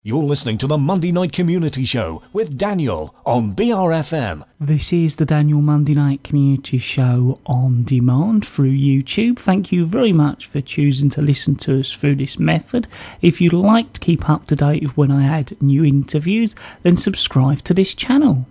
You're listening to the Monday Night Community Show with Daniel on BRFM. This is the Daniel Monday Night Community Show on demand through YouTube. Thank you very much for choosing to listen to us through this method. If you'd like to keep up to date with when I add new interviews, then subscribe to this channel.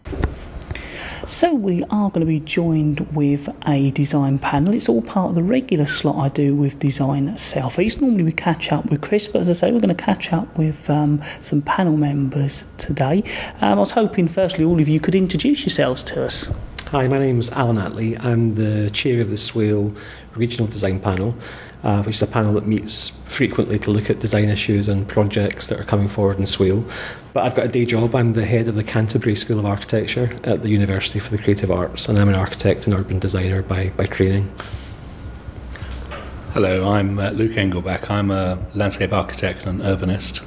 So we are going to be joined with a design panel. It's all part of the regular slot I do with Design South East. Normally we catch up with Chris, but as I say, we're going to catch up with some panel members today. I was hoping, firstly, all of you could introduce yourselves to us. Hi, my name's Alan Attlee. I'm the chair of the Swale Regional Design Panel, which is a panel that meets frequently to look at design issues and projects that are coming forward in Swale. But I've got a day job. I'm the head of the Canterbury School of Architecture at the University for the Creative Arts, and I'm an architect and urban designer by training. Hello, I'm Luke Engelbach. I'm a landscape architect and urbanist.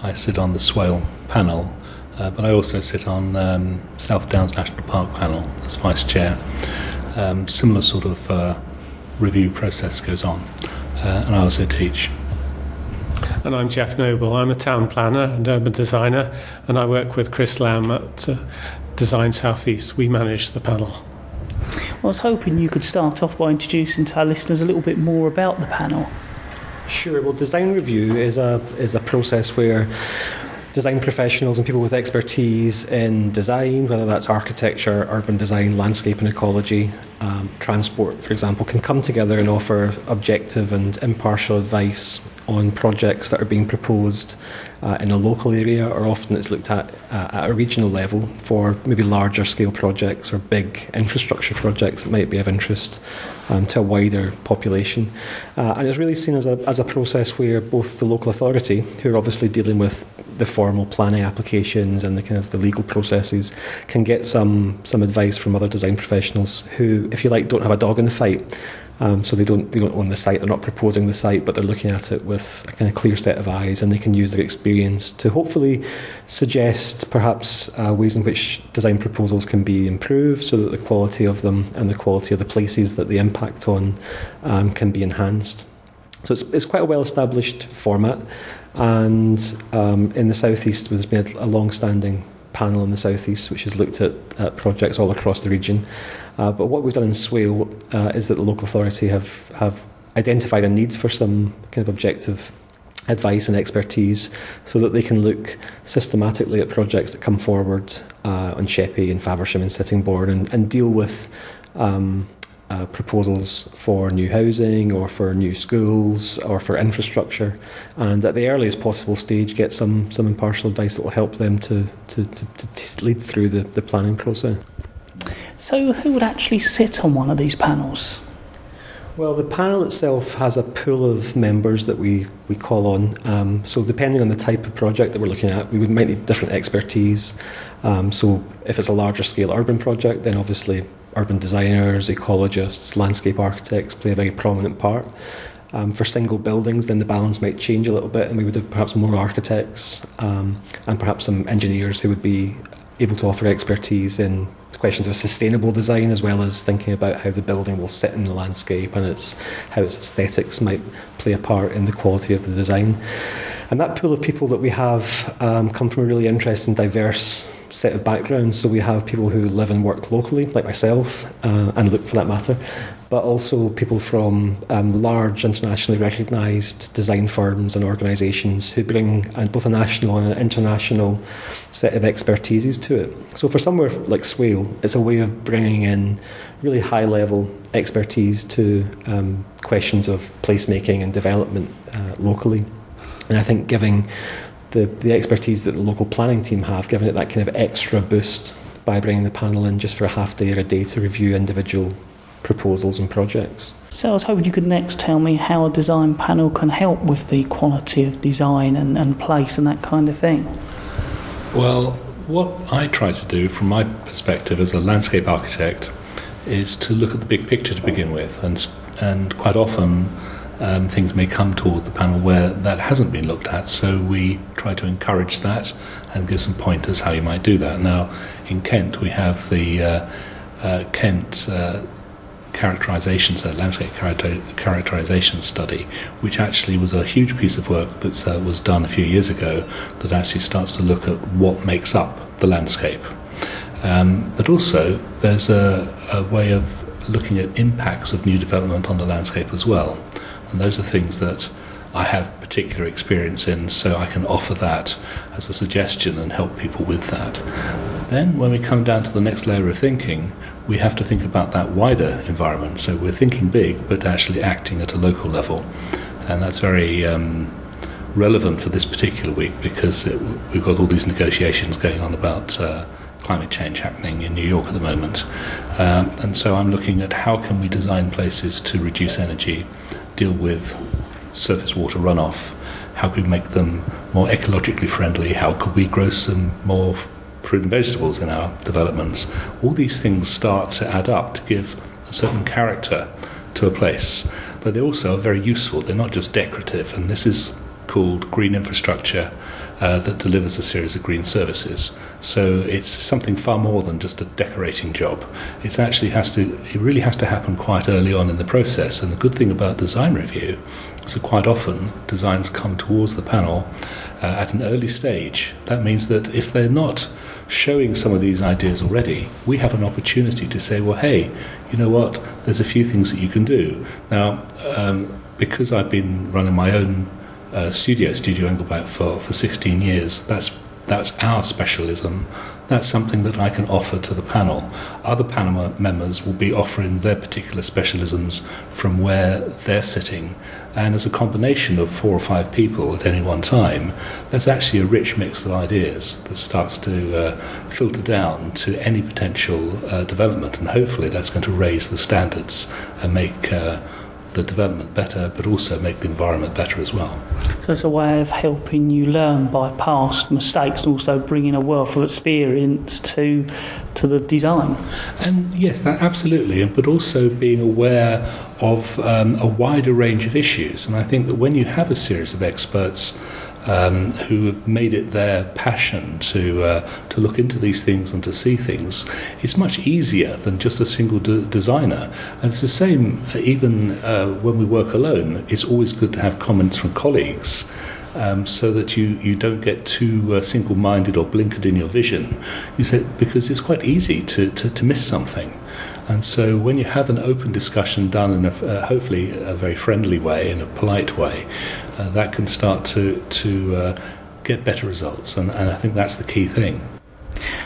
I sit on the Swale panel, but I also sit on South Downs National Park panel as vice chair. Similar sort of review process goes on, and I also teach. And I'm Jeff Noble. I'm a town planner and urban designer, and I work with Chris Lamb at Design South East. We manage the panel. Well, I was hoping you could start off by introducing to our listeners a little bit more about the panel. Sure. Well, design review is a process where design professionals and people with expertise in design, whether that's architecture, urban design, landscape and ecology, transport, for example, can come together and offer objective and impartial advice on projects that are being proposed in a local area, or often it's looked at a regional level for maybe larger scale projects or big infrastructure projects that might be of interest to a wider population. And it's really seen as a process where both the local authority, who are obviously dealing with the formal planning applications and the kind of the legal processes, can get some advice from other design professionals who, if you like, don't have a dog in the fight. So they don't own the site, they're not proposing the site, but they're looking at it with a kind of clear set of eyes, and they can use their experience to hopefully suggest perhaps ways in which design proposals can be improved so that the quality of them and the quality of the places that they impact on can be enhanced. So it's quite a well-established format, and in the South East there's been a long-standing panel in the South East which has looked at projects all across the region. But what we've done in Swale is that the local authority have identified a need for some kind of objective advice and expertise so that they can look systematically at projects that come forward on Sheppey and Faversham and Sittingbourne and deal with proposals for new housing or for new schools or for infrastructure, and at the earliest possible stage get some impartial advice that will help them to lead through the planning process. So who would actually sit on one of these panels? Well, the panel itself has a pool of members that we call on. So depending on the type of project that we're looking at, we might need different expertise. So if it's a larger scale urban project, then obviously urban designers, ecologists, landscape architects play a very prominent part. For single buildings, then the balance might change a little bit, and we would have perhaps more architects and perhaps some engineers who would be able to offer expertise in questions of sustainable design, as well as thinking about how the building will sit in the landscape and how its aesthetics might play a part in the quality of the design. And that pool of people that we have come from a really interesting, diverse set of backgrounds. So we have people who live and work locally, like myself, and Luke for that matter, but also people from large internationally recognised design firms and organisations who bring both a national and an international set of expertises to it. So for somewhere like Swale, it's a way of bringing in really high-level expertise to questions of placemaking and development locally. And I think giving the expertise that the local planning team have, giving it that kind of extra boost by bringing the panel in just for a half day or a day to review individual proposals and projects. So I was hoping you could next tell me how a design panel can help with the quality of design and place and that kind of thing. Well, what I try to do from my perspective as a landscape architect is to look at the big picture to begin with, and quite often things may come toward the panel where that hasn't been looked at, so we try to encourage that and give some pointers how you might do that. Now, in Kent, we have the Kent characterization, so landscape characterization study, which actually was a huge piece of work that was done a few years ago that actually starts to look at what makes up the landscape. But also there's a way of looking at impacts of new development on the landscape as well. And those are things that I have particular experience in, so I can offer that as a suggestion and help people with that. Then when we come down to the next layer of thinking, we have to think about that wider environment. So we're thinking big, but actually acting at a local level. And that's very relevant for this particular week, because we've got all these negotiations going on about climate change happening in New York at the moment. And so I'm looking at how can we design places to reduce energy, deal with surface water runoff, how could we make them more ecologically friendly, how could we grow some more fruit and vegetables in our developments. All these things start to add up to give a certain character to a place, but they also are very useful. They're not just decorative, and this is called green infrastructure that delivers a series of green services. So it's something far more than just a decorating job. It really has to happen quite early on in the process. And the good thing about design review is that quite often designs come towards the panel at an early stage. That means that if they're not showing some of these ideas already, we have an opportunity to say, well, hey, you know what, there's a few things that you can do. Now, because I've been running my own Studio Engelbach for 16 years, that's our specialism. That's something that I can offer to the panel. Other panel members will be offering their particular specialisms from where they're sitting, and as a combination of 4 or 5 people at any one time, there's actually a rich mix of ideas that starts to filter down to any potential development, and hopefully that's going to raise the standards and make the development better, but also make the environment better as well. So it's a way of helping you learn by past mistakes, and also bringing a wealth of experience to the design. And yes, that absolutely, but also being aware of a wider range of issues. And I think that when you have a series of experts who have made it their passion to look into these things and to see things, it's much easier than just a single designer. And it's the same even when we work alone. It's always good to have comments from colleagues, so that you don't get too single-minded or blinkered in your vision. You say, because it's quite easy to miss something. And so when you have an open discussion done in hopefully a very friendly way, in a polite way, that can start to get better results. And I think that's the key thing.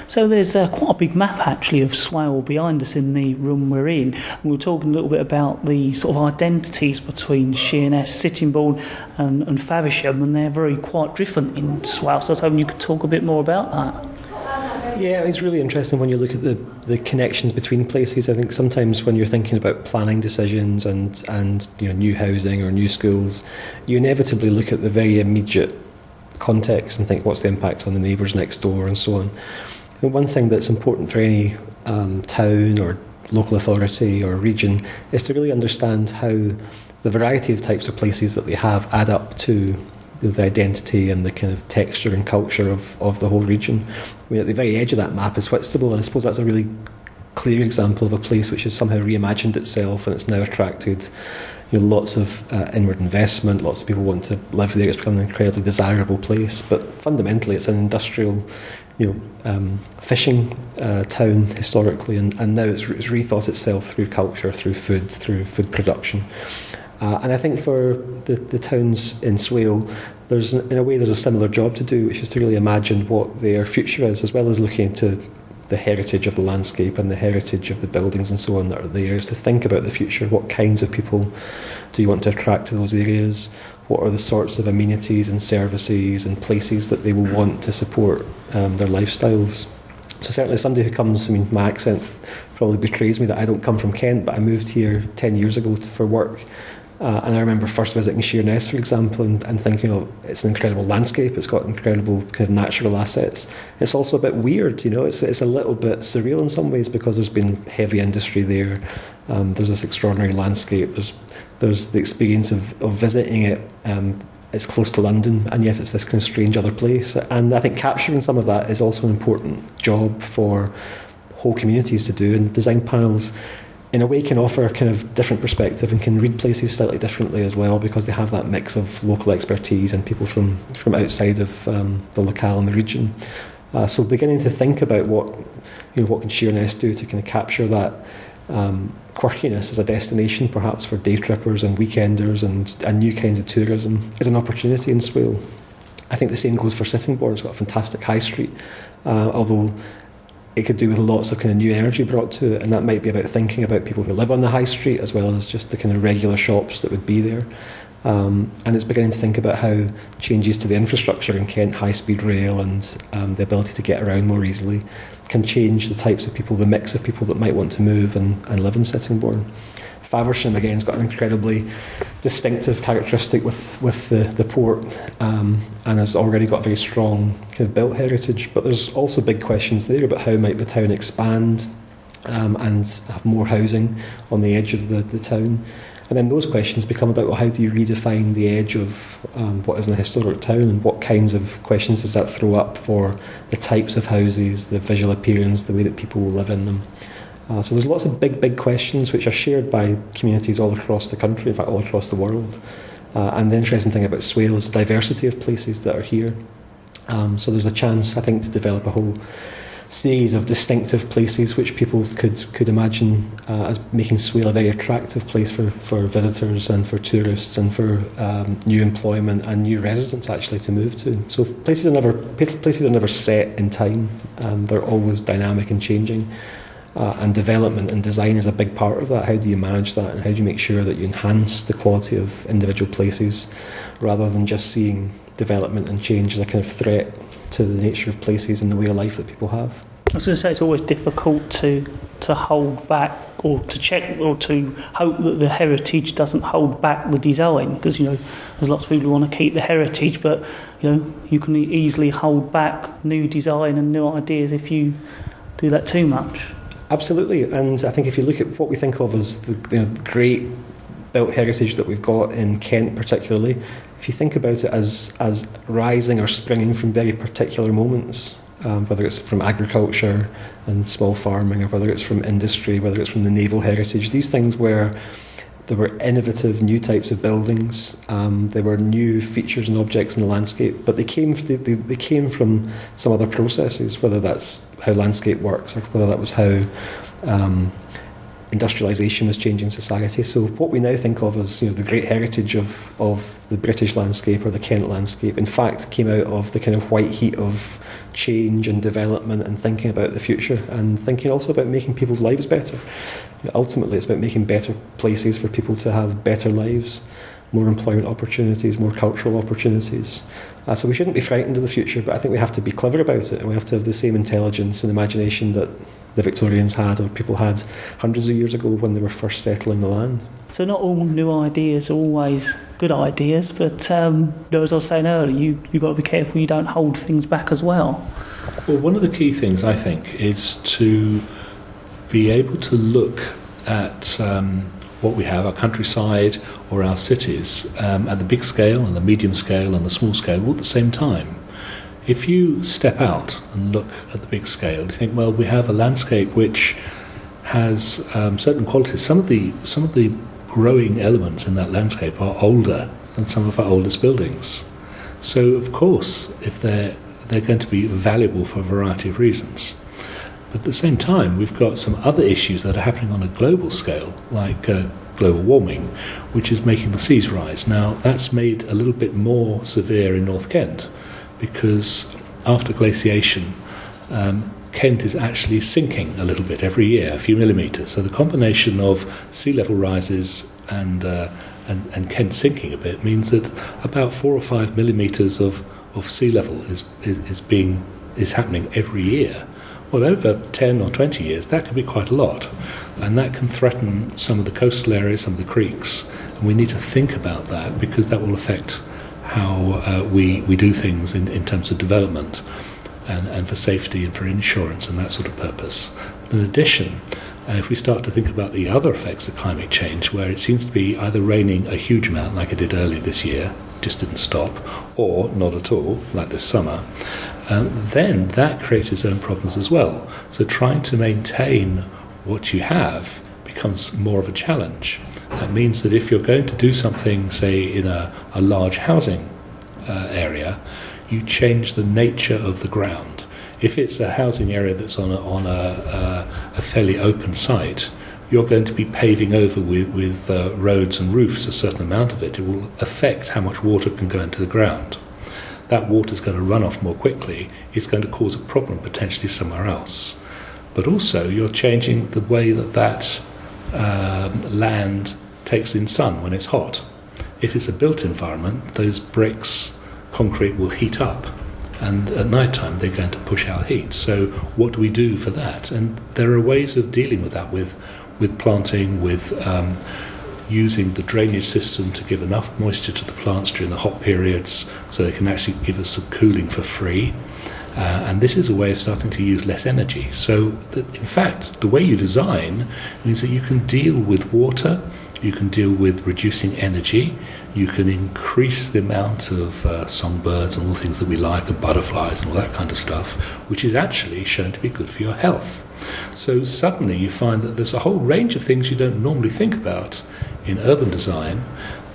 So there's quite a big map actually of Swale behind us in the room we're in. And we were talking a little bit about the sort of identities between Sheerness, Sittingbourne and Faversham, and they're very quite different in Swale. So I was hoping you could talk a bit more about that. Yeah, it's really interesting when you look at the connections between places. I think sometimes when you're thinking about planning decisions and new housing or new schools, you inevitably look at the very immediate context and think, what's the impact on the neighbours next door and so on. And one thing that's important for any town or local authority or region is to really understand how the variety of types of places that they have add up to the identity and the kind of texture and culture of the whole region. I mean, at the very edge of that map is Whitstable, and I suppose that's a really clear example of a place which has somehow reimagined itself, and it's now attracted lots of inward investment. Lots of people want to live there. It's become an incredibly desirable place, but fundamentally it's an industrial fishing town historically, and now it's rethought itself through culture, through food production. And I think for the towns in Swale, there's a similar job to do, which is to really imagine what their future is, as well as looking into the heritage of the landscape and the heritage of the buildings and so on that are there, is to think about the future. What kinds of people do you want to attract to those areas? What are the sorts of amenities and services and places that they will want to support their lifestyles? So certainly somebody who comes, my accent probably betrays me that I don't come from Kent, but I moved here 10 years ago for work. And I remember first visiting Sheerness, for example, and thinking, it's an incredible landscape, it's got incredible kind of natural assets. It's also a bit weird, it's a little bit surreal in some ways, because there's been heavy industry there. There's this extraordinary landscape. There's the experience of visiting it. It's close to London, and yet it's this kind of strange other place. And I think capturing some of that is also an important job for whole communities to do. And design panels in a way can offer a kind of different perspective and can read places slightly differently as well, because they have that mix of local expertise and people from outside of the locale and the region. So beginning to think about what can Sheerness do to kind of capture that quirkiness as a destination, perhaps for day trippers and weekenders and new kinds of tourism, is an opportunity in Swale. I think the same goes for Sittingbourne. It's got a fantastic high street, although it could do with lots of kind of new energy brought to it, and that might be about thinking about people who live on the high street as well as just the kind of regular shops that would be there. And it's beginning to think about how changes to the infrastructure in Kent, high-speed rail and the ability to get around more easily, can change the types of people, the mix of people that might want to move and live in Sittingbourne. Faversham, again, has got an incredibly distinctive characteristic with the port, and has already got a very strong kind of built heritage. But there's also big questions there about how might the town expand and have more housing on the edge of the town. And then those questions become about, well, how do you redefine the edge of what is a historic town, and what kinds of questions does that throw up for the types of houses, the visual appearance, the way that people will live in them. So there's lots of big questions which are shared by communities all across the country, in fact all across the world. And the interesting thing about Swale is the diversity of places that are here. So there's a chance, I think, to develop a whole series of distinctive places which people could imagine as making Swale a very attractive place for visitors and for tourists and for new employment and new residents actually to move to. So places are never set in time. They're always dynamic and changing. And development and design is a big part of that. How do you manage that, and how do you make sure that you enhance the quality of individual places rather than just seeing development and change as a kind of threat to the nature of places and the way of life that people have? I was going to say, it's always difficult to hold back or to check or to hope that the heritage doesn't hold back the design, because there's lots of people who want to keep the heritage, but you can easily hold back new design and new ideas if you do that too much. Absolutely, and I think if you look at what we think of as the great built heritage that we've got in Kent particularly, if you think about it as rising or springing from very particular moments, whether it's from agriculture and small farming, or whether it's from industry, whether it's from the naval heritage, these things where there were innovative new types of buildings, there were new features and objects in the landscape, but they came from some other processes, whether that's how landscape works or whether that was how industrialisation was changing society. So what we now think of as the great heritage of the British landscape or the Kent landscape, in fact, came out of the kind of white heat of change and development and thinking about the future, and thinking also about making people's lives better. Ultimately, it's about making better places for people to have better lives, more employment opportunities, more cultural opportunities. So we shouldn't be frightened of the future, but I think we have to be clever about it, and we have to have the same intelligence and imagination that the Victorians had, or people had hundreds of years ago when they were first settling the land. So not all new ideas are always good ideas, but as I was saying earlier, you've got to be careful you don't hold things back as well. Well, one of the key things, I think, is to be able to look at what we have, our countryside or our cities, at the big scale and the medium scale and the small scale all at the same time. If you step out and look at the big scale, you think, well, we have a landscape which has certain qualities. Some of the growing elements in that landscape are older than some of our oldest buildings. So, of course, if they're going to be valuable for a variety of reasons. But at the same time, we've got some other issues that are happening on a global scale, like global warming, which is making the seas rise. Now, that's made a little bit more severe in North Kent, because after glaciation, Kent is actually sinking a little bit every year, a few millimetres. So the combination of sea level rises and Kent sinking a bit means that about 4 or 5 millimetres of sea level is happening every year. Well, over 10 or 20 years, that can be quite a lot, and that can threaten some of the coastal areas, some of the creeks, and we need to think about that, because that will affect how we do things in terms of development and for safety and for insurance and that sort of purpose. But in addition, if we start to think about the other effects of climate change, where it seems to be either raining a huge amount like it did earlier this year, just didn't stop, or not at all, like this summer, then that creates its own problems as well. So trying to maintain what you have becomes more of a challenge. That means that if you're going to do something, say, in a large housing area, you change the nature of the ground. If it's a housing area that's on a fairly open site, you're going to be paving over with roads and roofs a certain amount of it. It will affect how much water can go into the ground. That water's going to run off more quickly. It's going to cause a problem potentially somewhere else. But also you're changing the way that land takes in sun when it's hot. If it's a built environment, those bricks, concrete will heat up, and at night time they're going to push out heat. So what do we do for that? And there are ways of dealing with that with planting, with using the drainage system to give enough moisture to the plants during the hot periods so they can actually give us some cooling for free. And this is a way of starting to use less energy. So that, in fact, the way you design means that you can deal with water, you can deal with reducing energy, you can increase the amount of songbirds and all the things that we like, and butterflies and all that kind of stuff, which is actually shown to be good for your health. So suddenly you find that there's a whole range of things you don't normally think about in urban design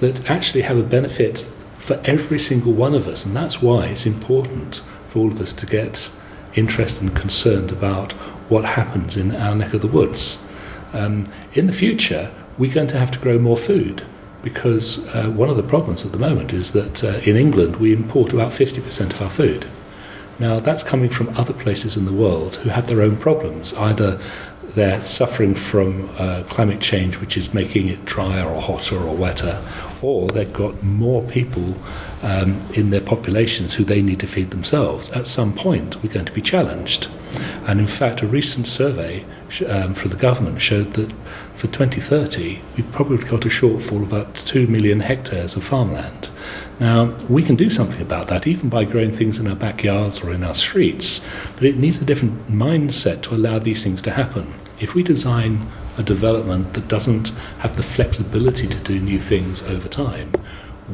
that actually have a benefit for every single one of us, and that's why it's important for all of us to get interested and concerned about what happens in our neck of the woods. In the future, we're going to have to grow more food, because one of the problems at the moment is that in England we import about 50% of our food. Now that's coming from other places in the world who have their own problems. Either they're suffering from climate change, which is making it drier or hotter or wetter, or they've got more people in their populations who they need to feed themselves. At some point we're going to be challenged. And in fact a recent survey for the government showed that for 2030 we've probably got a shortfall of about 2 million hectares of farmland. Now we can do something about that even by growing things in our backyards or in our streets, but it needs a different mindset to allow these things to happen. If we design a development that doesn't have the flexibility to do new things over time,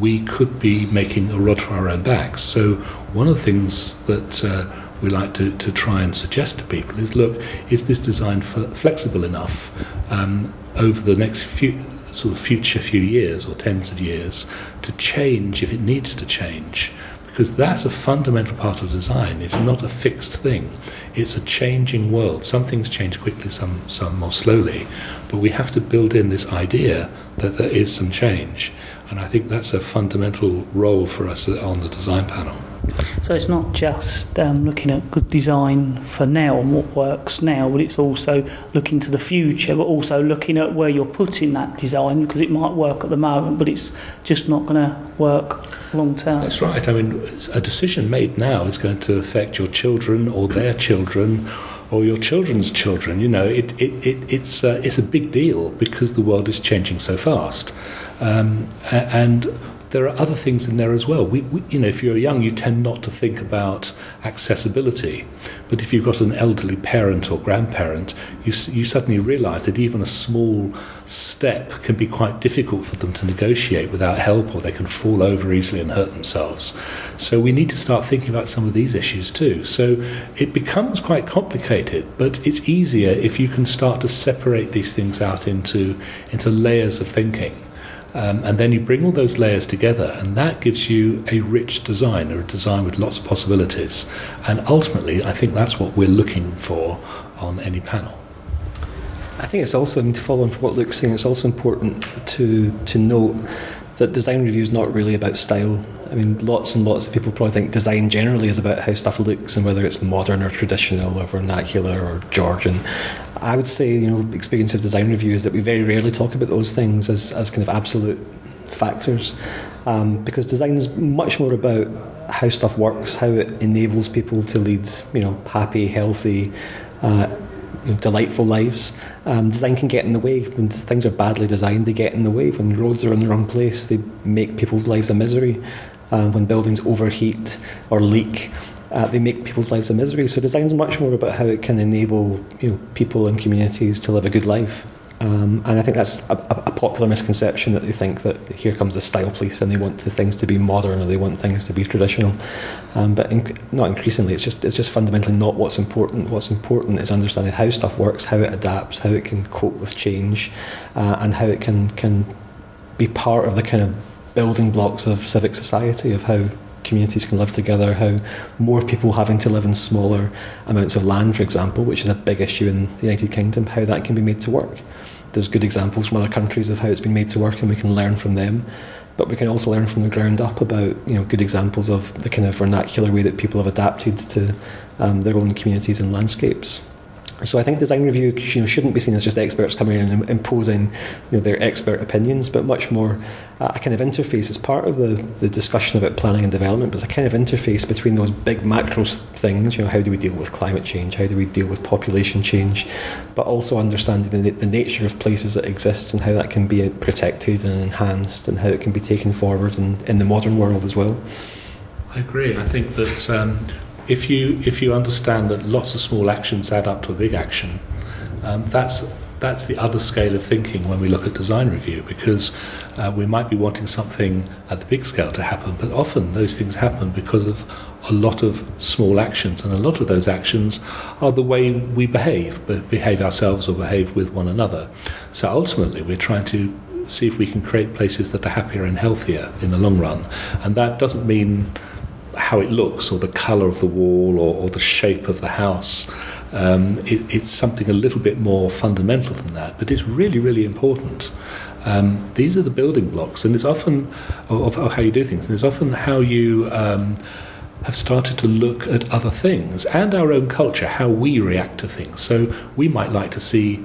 we could be making a rod for our own backs. So one of the things that we like to try and suggest to people is, look, is this design flexible enough over the next future few years or tens of years to change if it needs to change? Because that's a fundamental part of design. It's not a fixed thing. It's a changing world. Some things change quickly, some more slowly. But we have to build in this idea that there is some change. And I think that's a fundamental role for us on the design panel. So it's not just looking at good design for now and what works now, but it's also looking to the future, but also looking at where you're putting that design, because it might work at the moment, but it's just not going to work long term. That's right. I mean, a decision made now is going to affect your children or their children or your children's children. You know, it's a big deal because the world is changing so fast. And there are other things in there as well. We, if you're young, you tend not to think about accessibility. But if you've got an elderly parent or grandparent, you suddenly realise that even a small step can be quite difficult for them to negotiate without help, or they can fall over easily and hurt themselves. So we need to start thinking about some of these issues too. So it becomes quite complicated, but it's easier if you can start to separate these things out into layers of thinking. And then you bring all those layers together, and that gives you a rich design, or a design with lots of possibilities. And ultimately, I think that's what we're looking for on any panel. I think it's also, to follow on from what Luke's saying, it's also important to note that design review is not really about style. I mean, lots and lots of people probably think design generally is about how stuff looks and whether it's modern or traditional or vernacular or Georgian. I would say, experience of design review is that we very rarely talk about those things as kind of absolute factors, because design is much more about how stuff works, how it enables people to lead, happy, healthy, delightful lives. Design can get in the way. When things are badly designed, they get in the way. When roads are in the wrong place, they make people's lives a misery. When buildings overheat or leak, they make people's lives a misery. So design is much more about how it can enable people and communities to live a good life. And I think that's a popular misconception, that they think that here comes the style police and they want things to be modern, or they want things to be traditional. But not increasingly, it's just fundamentally not what's important. What's important is understanding how stuff works, how it adapts, how it can cope with change, and how it can be part of the kind of building blocks of civic society, of how communities can live together, how more people having to live in smaller amounts of land, for example, which is a big issue in the United Kingdom, how that can be made to work. There's good examples from other countries of how it's been made to work, and we can learn from them. But we can also learn from the ground up about, good examples of the kind of vernacular way that people have adapted to their own communities and landscapes. So I think design review shouldn't be seen as just experts coming in and imposing their expert opinions, but much more a kind of interface as part of the discussion about planning and development, but it's a kind of interface between those big macro things, how do we deal with climate change, how do we deal with population change, but also understanding the nature of places that exist and how that can be protected and enhanced, and how it can be taken forward in the modern world as well. I agree. I think that if you understand that lots of small actions add up to a big action, that's the other scale of thinking when we look at design review, because we might be wanting something at the big scale to happen, but often those things happen because of a lot of small actions, and a lot of those actions are the way we behave ourselves or behave with one another. So ultimately we're trying to see if we can create places that are happier and healthier in the long run, and that doesn't mean how it looks or the colour of the wall or the shape of the house. It's something a little bit more fundamental than that, but it's really, really important. These are the building blocks, and it's often of how you do things, and it's often how you have started to look at other things and our own culture, how we react to things. So we might like to see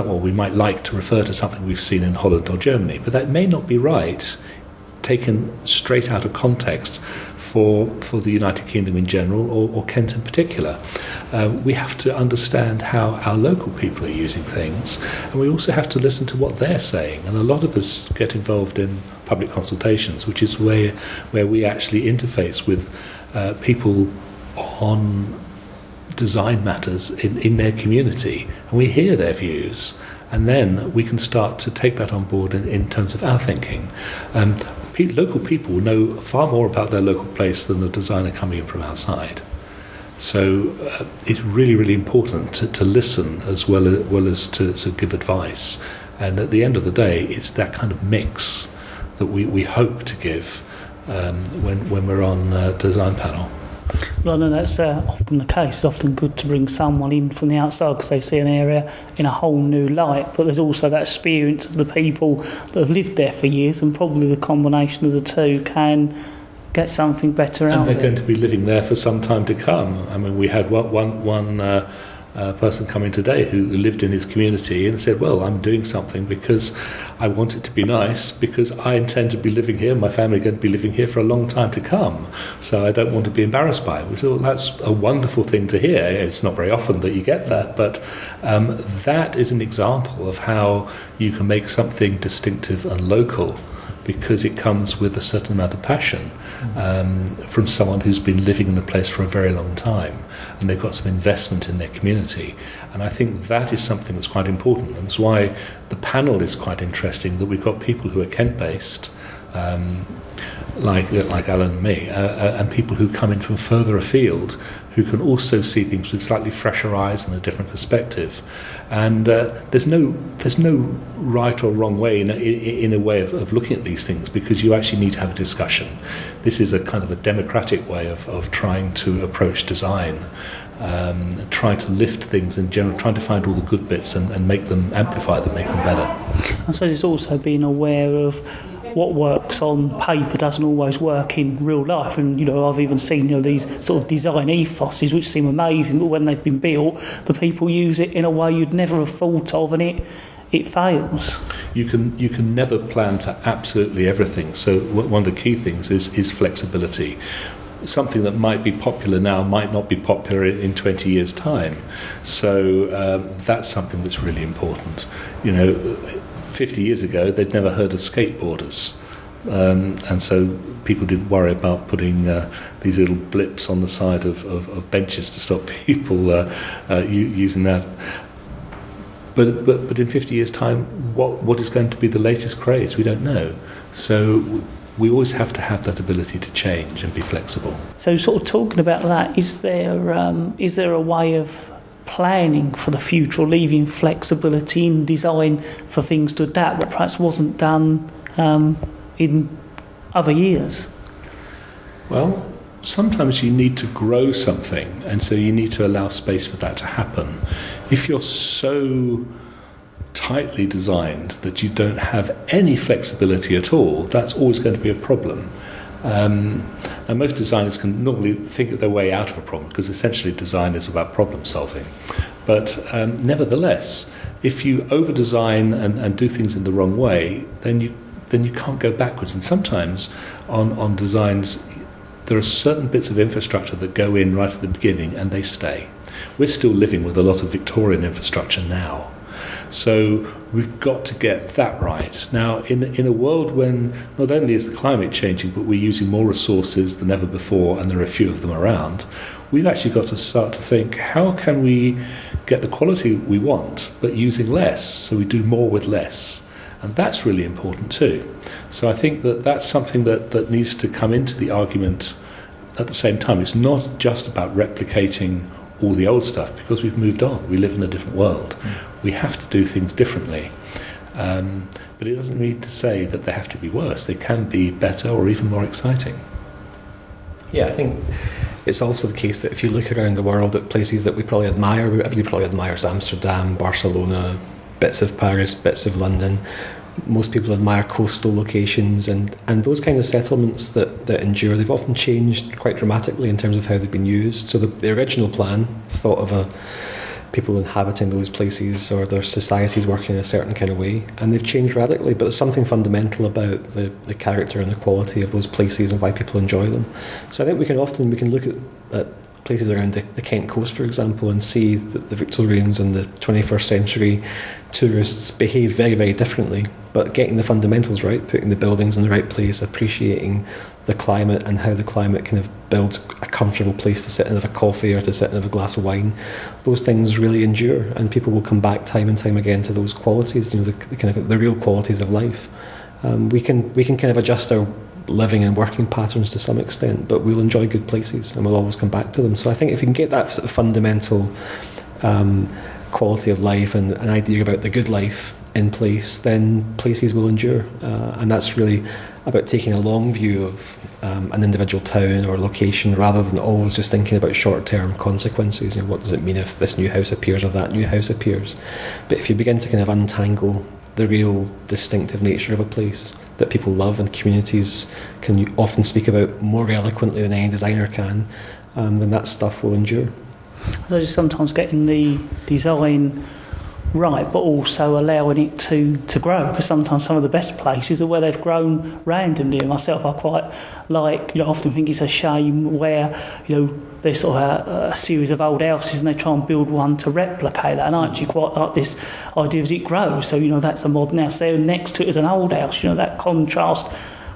we might like to refer to something we've seen in Holland or Germany, but that may not be right taken straight out of context for the United Kingdom in general, or Kent in particular. We have to understand how our local people are using things, and we also have to listen to what they're saying. And a lot of us get involved in public consultations, which is where we actually interface with people on design matters in their community, and we hear their views, and then we can start to take that on board in terms of our thinking. Local people know far more about their local place than the designer coming in from outside. So it's really, really important to listen as well as to give advice. And at the end of the day, it's that kind of mix that we hope to give when we're on design panel. Well, I know that's often the case. It's often good to bring someone in from the outside because they see an area in a whole new light, but there's also that experience of the people that have lived there for years, and probably the combination of the two can get something better out of it. And they're going to be living there for some time to come. I mean, we had one person come in today who lived in his community and said, well, I'm doing something because I want it to be nice, because I intend to be living here, my family are going to be living here for a long time to come, so I don't want to be embarrassed by it. We said, well, that's a wonderful thing to hear. It's not very often that you get that, but that is an example of how you can make something distinctive and local, because it comes with a certain amount of passion from someone who's been living in a place for a very long time, and they've got some investment in their community. And I think that is something that's quite important, and that's why the panel is quite interesting, that we've got people who are Kent-based, like Alan and me, and people who come in from further afield, who can also see things with slightly fresher eyes and a different perspective. And there's no right or wrong way in a way of looking at these things, because you actually need to have a discussion. This is a kind of a democratic way of trying to approach design, trying to lift things in general, trying to find all the good bits and make them, amplify them, make them better. I suppose it's also being aware of what works on paper doesn't always work in real life, and I've even seen these sort of design ethoses which seem amazing, but when they've been built, the people use it in a way you'd never have thought of, and it fails. You can never plan for absolutely everything. So one of the key things is flexibility. Something that might be popular now might not be popular in 20 years' time. So that's something that's really important. 50 years ago, they'd never heard of skateboarders. And so people didn't worry about putting these little blips on the side of benches to stop people using that. But in 50 years' time, what is going to be the latest craze? We don't know. So we always have to have that ability to change and be flexible. So sort of talking about that, is there a way of planning for the future or leaving flexibility in design for things to adapt that perhaps wasn't done in other years? Well, sometimes you need to grow something, and so you need to allow space for that to happen. If you're so tightly designed that you don't have any flexibility at all, that's always going to be a problem. And most designers can normally think their way out of a problem, because essentially design is about problem solving. But nevertheless, if you over-design and do things in the wrong way, then you can't go backwards. And sometimes on designs, there are certain bits of infrastructure that go in right at the beginning and they stay. We're still living with a lot of Victorian infrastructure now. So we've got to get that right. Now, in a world when not only is the climate changing, but we're using more resources than ever before, and there are a few of them around, we've actually got to start to think, how can we get the quality we want, but using less, so we do more with less? And that's really important too. So I think that's something that needs to come into the argument at the same time. It's not just about replicating all the old stuff, because we've moved on. We live in a different world. We have to do things differently. But it doesn't mean to say that they have to be worse. They can be better or even more exciting. Yeah, I think it's also the case that if you look around the world at places that we probably admire, everybody probably admires Amsterdam, Barcelona, bits of Paris, bits of London. Most people admire coastal locations, and those kind of settlements that endure. They've often changed quite dramatically in terms of how they've been used. So the original plan thought of people inhabiting those places or their societies working in a certain kind of way, and they've changed radically, but there's something fundamental about the character and the quality of those places and why people enjoy them. So I think we can look at places around the Kent coast, for example, and see that the Victorians and the 21st century tourists behave very, very differently. But getting the fundamentals right, putting the buildings in the right place, appreciating the climate and how the climate kind of builds a comfortable place to sit and have a coffee or to sit and have a glass of wine, those things really endure, and people will come back time and time again to those qualities, the kind of the real qualities of life. We can kind of adjust our living and working patterns to some extent, but we'll enjoy good places and we'll always come back to them. So I think if you can get that sort of fundamental quality of life and an idea about the good life in place, then places will endure. And that's really about taking a long view of an individual town or location, rather than always just thinking about short-term consequences. What does it mean if this new house appears or that new house appears? But if you begin to kind of untangle the real distinctive nature of a place that people love and communities can often speak about more eloquently than any designer can, then that stuff will endure. So just sometimes getting the design right, but also allowing it to grow, because sometimes some of the best places are where they've grown randomly. And myself, I quite like, I often think it's a shame where, there's sort of a series of old houses and they try and build one to replicate that. And I actually quite like this idea as it grows. So, that's a modern house there, and next to it is an old house. That contrast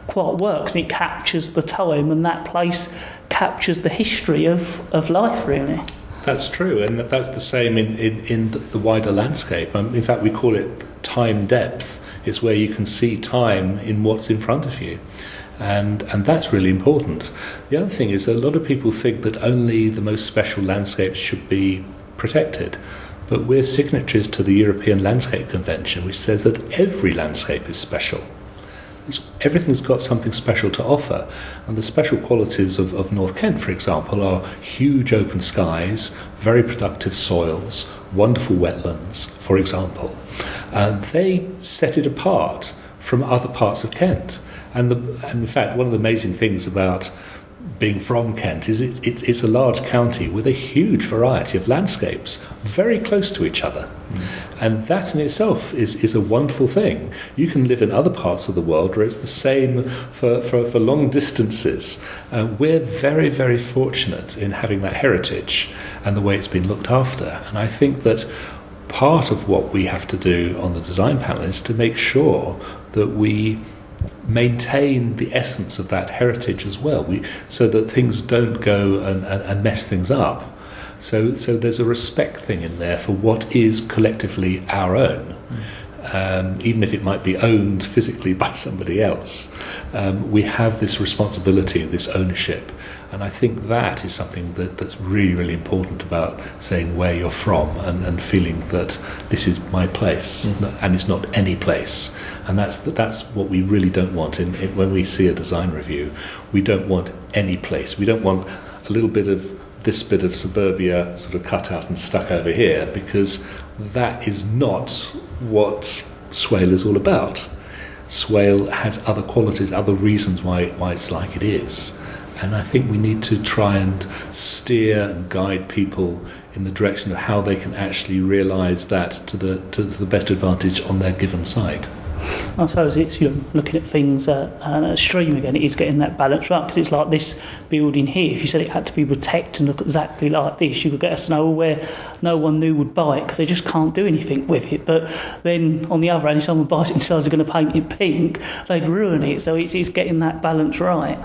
quite works, and it captures the time, and that place captures the history of life, really. That's true, and that's the same in the wider landscape. In fact, we call it time depth. It's where you can see time in what's in front of you. And that's really important. The other thing is that a lot of people think that only the most special landscapes should be protected. But we're signatories to the European Landscape Convention, which says that every landscape is special. Everything's got something special to offer, and the special qualities of North Kent, for example, are huge open skies, very productive soils, wonderful wetlands, for example. They set it apart from other parts of Kent. And in fact, one of the amazing things about being from Kent is it's a large county with a huge variety of landscapes very close to each other. And that in itself is a wonderful thing. You can live in other parts of the world where it's the same for long distances. We're very, very fortunate in having that heritage and the way it's been looked after. And I think that part of what we have to do on the design panel is to make sure that we maintain the essence of that heritage as well, so that things don't go and mess things up. So there's a respect thing in there for what is collectively our own. Even if it might be owned physically by somebody else, we have this responsibility, this ownership, and I think that is something that's really, really important about saying where you're from and feeling that this is my place and it's not any place, and that's what we really don't want when we see a design review. We don't want any place. We don't want a little bit of this bit of suburbia sort of cut out and stuck over here, because that is not what Swale is all about. Swale has other qualities, other reasons why it's like it is. And I think we need to try and steer and guide people in the direction of how they can actually realise that to the best advantage on their given site. I suppose it's looking at things and a stream again. It is getting that balance right, because it's like this building here. If you said it had to be protected and look exactly like this, you could get a scenario where no one new would buy it because they just can't do anything with it. But then on the other hand, if someone buys it and decides they're going to paint it pink, they'd ruin it. So it's getting that balance right.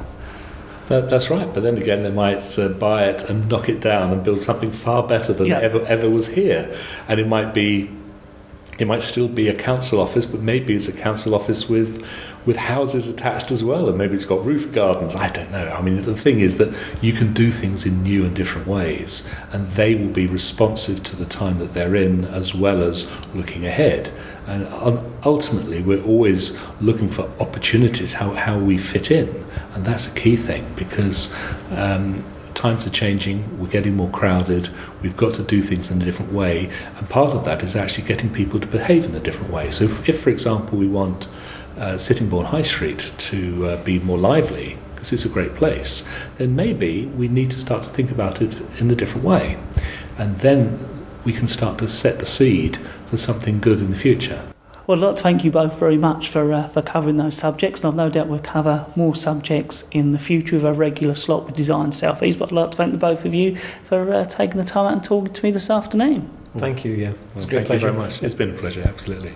That's right, but then again they might buy it and knock it down and build something far better than ever was here, and it might still be a council office, but maybe it's a council office with houses attached as well, and maybe it's got roof gardens. I don't know. I mean, the thing is that you can do things in new and different ways, and they will be responsive to the time that they're in, as well as looking ahead. And ultimately, we're always looking for opportunities, how we fit in, and that's a key thing, because times are changing, we're getting more crowded, we've got to do things in a different way, and part of that is actually getting people to behave in a different way. So if for example, we want Sittingbourne High Street to be more lively, because it's a great place, then maybe we need to start to think about it in a different way, and then we can start to set the seed for something good in the future. Well, I'd like to thank you both very much for covering those subjects, and I've no doubt we'll cover more subjects in the future of a regular slot with Design South East. But I'd like to thank the both of you for taking the time out and talking to me this afternoon. Thank you, yeah. It's a great pleasure. Thank you very much. It's been a pleasure, absolutely.